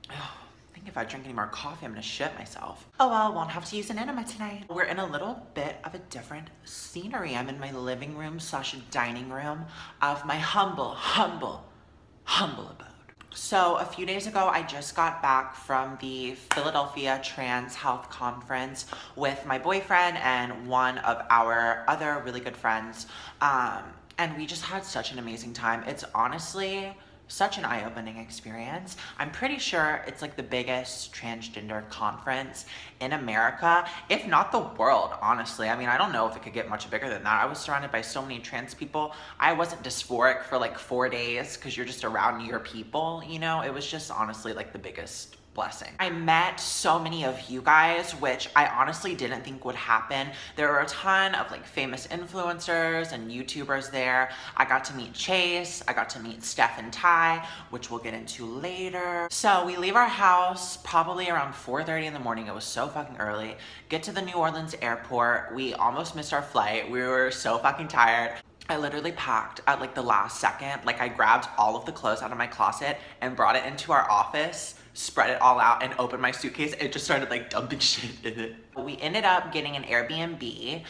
I think if I drink any more coffee, I'm gonna shit myself. Oh well, won't have to use an enema tonight. We're in a little bit of a different scenery. I'm in my living room slash dining room of my humble abode. So a few days ago, I just got back from the Philadelphia Trans Health Conference with my boyfriend and one of our other really good friends. And we just had such an amazing time. It's honestly such an eye-opening experience. I'm pretty sure it's like the biggest transgender conference in America, if not the world, honestly. I mean, I don't know if it could get much bigger than that. I was surrounded by so many trans people. I wasn't dysphoric for like 4 days because you're just around your people, you know? It was just honestly like the biggest blessing. I met so many of you guys, which I honestly didn't think would happen. There were a ton of like famous influencers and YouTubers there. I got to meet Chase, I got to meet Stef and Ty, which we'll get into later. So we leave our house probably around 4:30 in the morning. It was so fucking early. Get to the New Orleans airport. We almost missed our flight. We were so fucking tired. I literally packed at like the last second. Like I grabbed all of the clothes out of my closet and brought it into our office, spread it all out and opened my suitcase and just started like dumping shit in it. We ended up getting an Airbnb,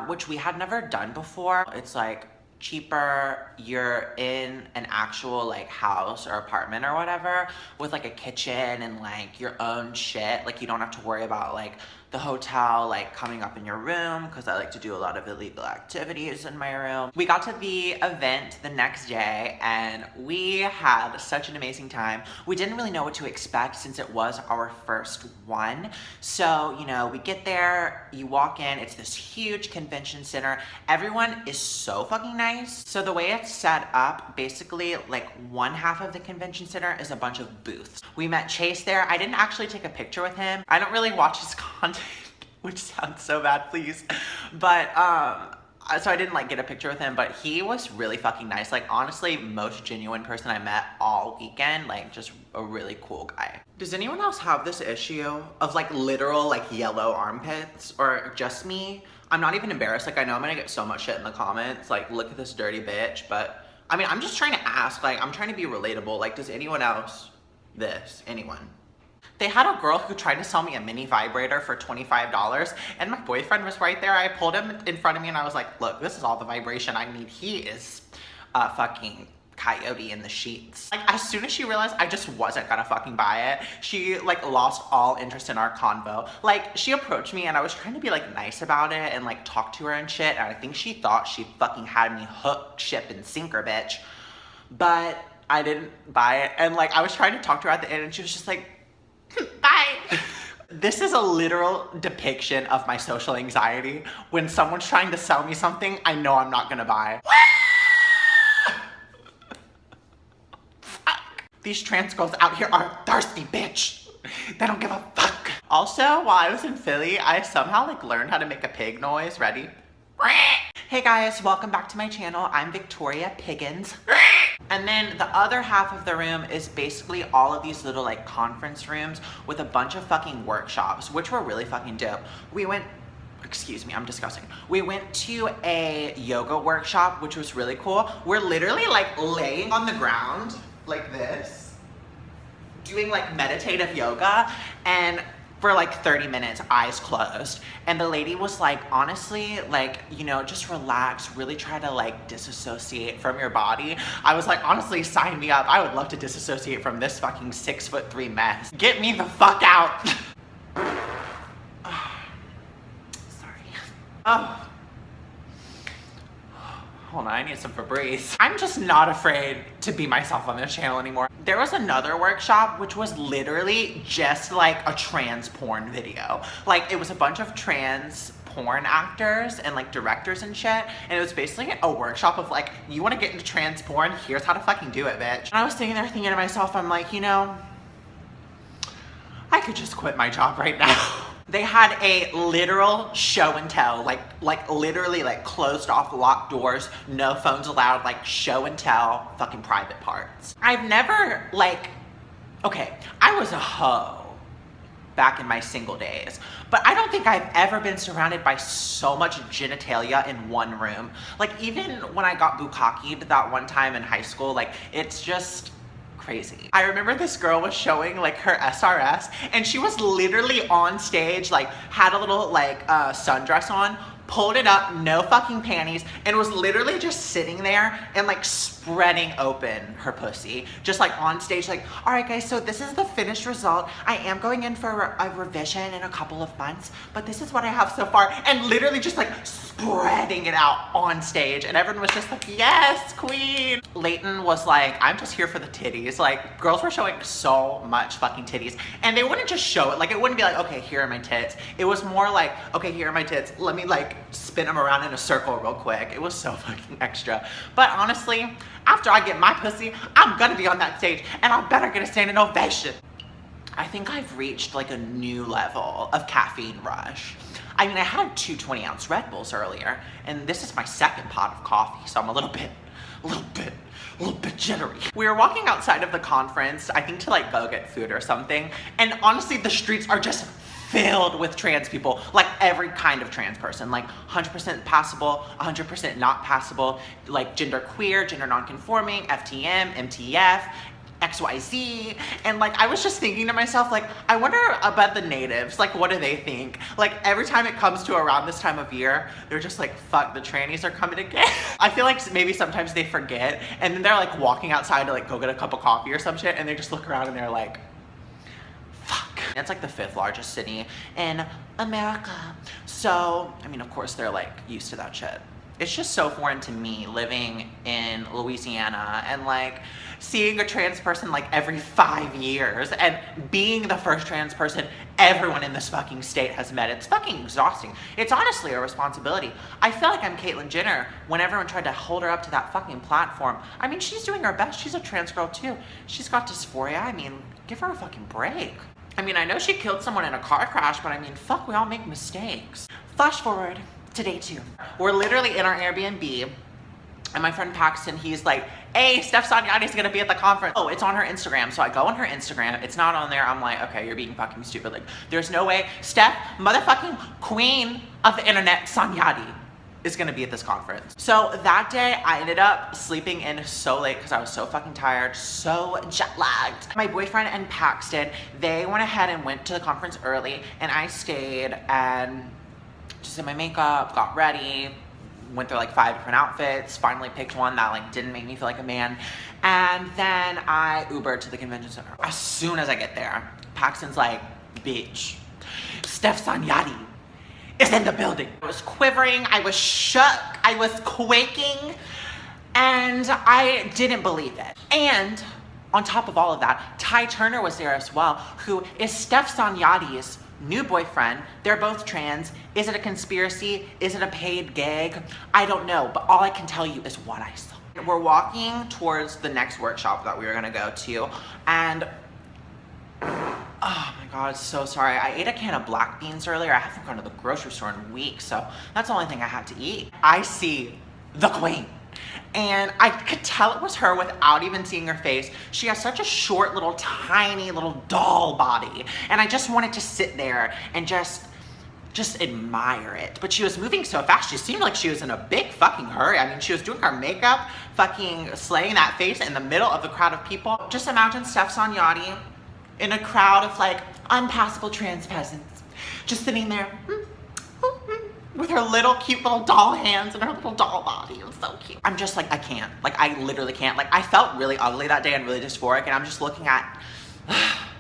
which we had never done before. It's like cheaper. You're in an actual like house or apartment or whatever with like a kitchen and like your own shit. Like you don't have to worry about like the hotel like coming up in your room, because I like to do a lot of illegal activities in my room. We got to the event the next day and we had such an amazing time. We didn't really know what to expect since it was our first one. So, you know, we get there, you walk in, it's this huge convention center. Everyone is so fucking nice. So the way it's set up, basically like one half of the convention center is a bunch of booths. We met Chase there. I didn't actually take a picture with him. I don't really watch his content, which sounds so bad, please. But, so I didn't like get a picture with him, but he was really fucking nice. Like honestly, most genuine person I met all weekend, like just a really cool guy. Does anyone else have this issue of like literal like yellow armpits, or just me? I'm not even embarrassed. Like I know I'm gonna get so much shit in the comments, like look at this dirty bitch, but I mean, I'm just trying to ask, like I'm trying to be relatable. Like does anyone else anyone? They had a girl who tried to sell me a mini vibrator for $25 and my boyfriend was right there. I pulled him in front of me and I was like, look, this is all the vibration I need. He is a fucking coyote in the sheets. Like as soon as she realized I just wasn't gonna fucking buy it, she like lost all interest in our convo. Like she approached me and I was trying to be like nice about it and like talk to her and shit, and I think she thought she fucking had me hook, ship, and sinker, bitch. But I didn't buy it, and like I was trying to talk to her at the end and she was just like, bye. This is a literal depiction of my social anxiety. When someone's trying to sell me something, I know I'm not gonna buy. Fuck. These trans girls out here are thirsty, bitch. They don't give a fuck. Also, while I was in Philly, I somehow like learned how to make a pig noise. Ready? Hey guys, welcome back to my channel. I'm Victoria Piggins. And then the other half of the room is basically all of these little like conference rooms with a bunch of fucking workshops, which were really fucking dope. Excuse me, I'm disgusting. We went to a yoga workshop, which was really cool. We're literally like laying on the ground like this, doing like meditative yoga, and for like 30 minutes, eyes closed. And the lady was like, honestly, like, you know, just relax, really try to like disassociate from your body. I was like, honestly, sign me up. I would love to disassociate from this fucking 6'3" mess. Get me the fuck out. Sorry. Oh. Hold on, I need some Febreze. I'm just not afraid to be myself on this channel anymore. There was another workshop which was literally just like a trans porn video. Like it was a bunch of trans porn actors and like directors and shit, and it was basically a workshop of like, you want to get into trans porn, here's how to fucking do it, bitch. And I was sitting there thinking to myself, I'm like, you know, I could just quit my job right now. They had a literal show and tell, like literally like closed off, locked doors, no phones allowed, like show and tell, fucking private parts. I've never like, okay, I was a hoe back in my single days, but I don't think I've ever been surrounded by so much genitalia in one room. Like even when I got bukkakied that one time in high school, like it's just crazy. I remember this girl was showing like her SRS and she was literally on stage, like had a little like sundress on, pulled it up, no fucking panties, and was literally just sitting there and like spreading open her pussy. Just like on stage, like, all right guys, so this is the finished result. I am going in for a revision in a couple of months, but this is what I have so far. And literally just like spreading it out on stage. And everyone was just like, yes, queen. Leighton was like, I'm just here for the titties. Like, girls were showing so much fucking titties. And they wouldn't just show it. Like, it wouldn't be like, okay, here are my tits. It was more like, okay, here are my tits. Let me like spin them around in a circle real quick. It was so fucking extra. But honestly, after I get my pussy, I'm gonna be on that stage and I better get a standing ovation. I think I've reached like a new level of caffeine rush. I mean, I had 2 20-ounce Red Bulls earlier, and this is my second pot of coffee, so I'm a little bit jittery. We were walking outside of the conference, I think to like go get food or something, and honestly, the streets are just filled with trans people, like every kind of trans person, like 100% passable, 100% not passable, like gender queer, gender non-conforming, FTM, MTF, XYZ, and like I was just thinking to myself, like, I wonder about the natives, like what do they think? Like every time it comes to around this time of year, they're just like, fuck, the trannies are coming again. I feel like maybe sometimes they forget, and then they're like walking outside to like go get a cup of coffee or some shit, and they just look around and they're like, fuck. It's like the 5th largest city in America. So, I mean, of course they're like used to that shit. It's just so foreign to me living in Louisiana and like seeing a trans person like every 5 years and being the first trans person everyone in this fucking state has met. It's fucking exhausting. It's honestly a responsibility. I feel like I'm Caitlyn Jenner when everyone tried to hold her up to that fucking platform. I mean, she's doing her best. She's a trans girl too. She's got dysphoria. I mean, give her a fucking break. I mean, I know she killed someone in a car crash, but I mean, fuck, we all make mistakes. Flash forward to day 2. We're literally in our Airbnb, and my friend Paxton, he's like, hey, Stef Sanjati's gonna be at the conference. Oh, it's on her Instagram. So I go on her Instagram, it's not on there. I'm like, okay, you're being fucking stupid. Like, there's no way Stef, motherfucking queen of the internet, Sanjati, is gonna be at this conference. So that day, I ended up sleeping in so late because I was so fucking tired, so jet lagged. My boyfriend and Paxton, they went ahead and went to the conference early, and I stayed and just did my makeup, got ready, went through like 5 different outfits, finally picked one that like didn't make me feel like a man, and then I Ubered to the convention center. As soon as I get there, Paxton's like, bitch, Stef Sanjati is in the building. I was quivering, I was shook, I was quaking, and I didn't believe it. And on top of all of that, Ty Turner was there as well, who is Stef Sanjati's new boyfriend. They're both trans. Is it a conspiracy? Is it a paid gig? I don't know, but all I can tell you is what I saw. We're walking towards the next workshop that we were gonna go to, and oh my god, so sorry. I ate a can of black beans earlier. I haven't gone to the grocery store in weeks, so that's the only thing I had to eat. I see the queen. And I could tell it was her without even seeing her face. She has such a short, little, tiny, little doll body. And I just wanted to sit there and just admire it. But she was moving so fast, she seemed like she was in a big fucking hurry. I mean, she was doing her makeup, fucking slaying that face in the middle of the crowd of people. Just imagine Stef Sanjati in a crowd of like unpassable trans peasants, just sitting there, with her little cute little doll hands and her little doll body. It was so cute. I'm just like, I can't. Like, I literally can't. Like, I felt really ugly that day and really dysphoric, and I'm just looking at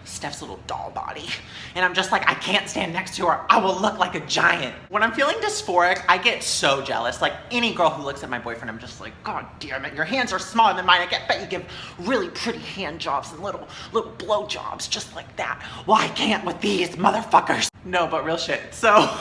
Stef's little doll body. And I'm just like, I can't stand next to her. I will look like a giant. When I'm feeling dysphoric, I get so jealous. Like, any girl who looks at my boyfriend, I'm just like, god damn it, your hands are smaller than mine. I bet you give really pretty hand jobs and little blow jobs just like that. Well, I can't with these motherfuckers. No, but real shit. So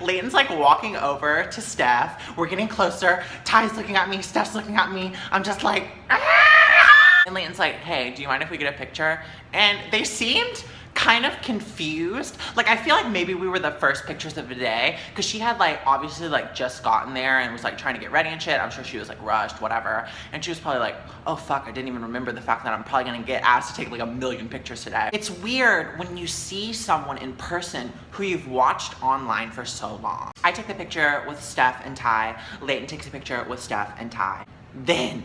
Leighton's like walking over to Stef. We're getting closer. Ty's looking at me. Stef's looking at me. I'm just like, ah! And Leighton's like, hey, do you mind if we get a picture? And they seemed kind of confused. Like, I feel like maybe we were the first pictures of the day, because she had like obviously like just gotten there and was like trying to get ready and shit. I'm sure she was like rushed, whatever. And she was probably like, oh fuck, I didn't even remember the fact that I'm probably gonna get asked to take like 1,000,000 pictures today. It's weird when you see someone in person who you've watched online for so long. I take the picture with Stef and Ty. Leighton takes a picture with Stef and Ty. Then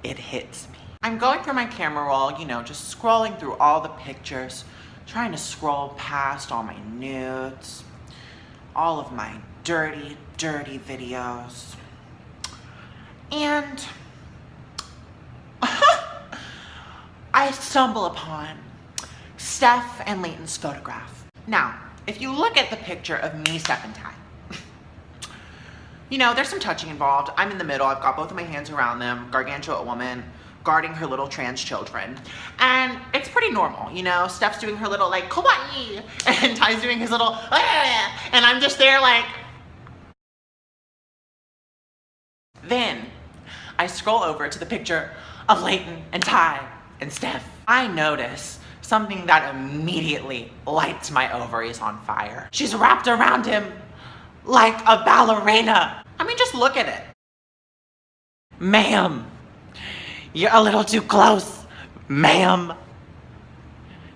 it hits me. I'm going through my camera roll, you know, just scrolling through all the pictures, trying to scroll past all my nudes, all of my dirty, dirty videos. And I stumble upon Stef and Leighton's photograph. Now, if you look at the picture of me, Stef, and Ty, you know, there's some touching involved. I'm in the middle. I've got both of my hands around them, gargantuan woman, guarding her little trans children. And it's pretty normal, you know? Stef's doing her little, like, kawaii, and Ty's doing his little, ah, and I'm just there, like. Then, I scroll over to the picture of Leighton and Ty and Stef. I notice something that immediately lights my ovaries on fire. She's wrapped around him like a ballerina. I mean, just look at it. Ma'am, you're a little too close, ma'am.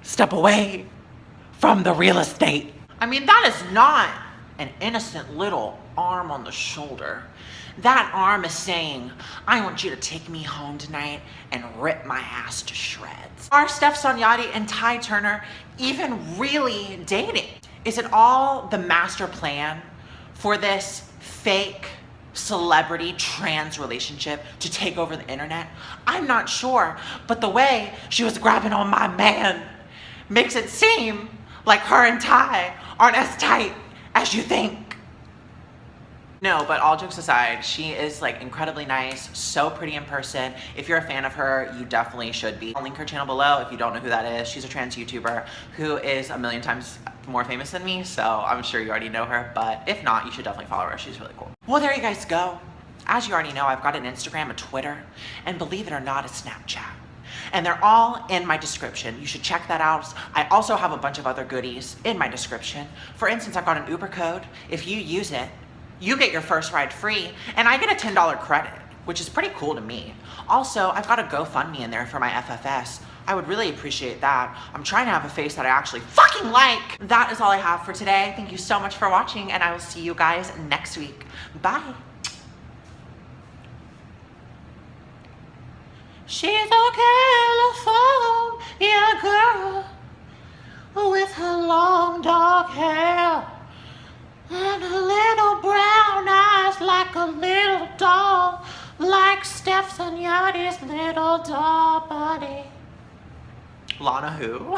Step away from the real estate. I mean, that is not an innocent little arm on the shoulder. That arm is saying, I want you to take me home tonight and rip my ass to shreds. Are Stef Sanjati and Ty Turner even really dating? Is it all the master plan for this fake celebrity trans relationship to take over the internet? I'm not sure, but the way she was grabbing on my man makes it seem like her and Ty aren't as tight as you think. No, but all jokes aside, she is like incredibly nice, so pretty in person. If you're a fan of her, you definitely should be. I'll link her channel below if you don't know who that is. She's a trans YouTuber who is a million times more famous than me, so I'm sure you already know her, but if not, you should definitely follow her. She's really cool. Well, there you guys go. As you already know, I've got an Instagram, a Twitter, and believe it or not, a Snapchat. And they're all in my description. You should check that out. I also have a bunch of other goodies in my description. For instance, I've got an Uber code. If you use it, you get your first ride free, and I get a $10 credit, which is pretty cool to me. Also, I've got a GoFundMe in there for my FFS. I would really appreciate that. I'm trying to have a face that I actually fucking like. That is all I have for today. Thank you so much for watching, and I will see you guys next week. Bye. She's a California girl with her long dark hair and her little brown eyes like a little doll, like Stef Sanjati's little doll body. Lana who?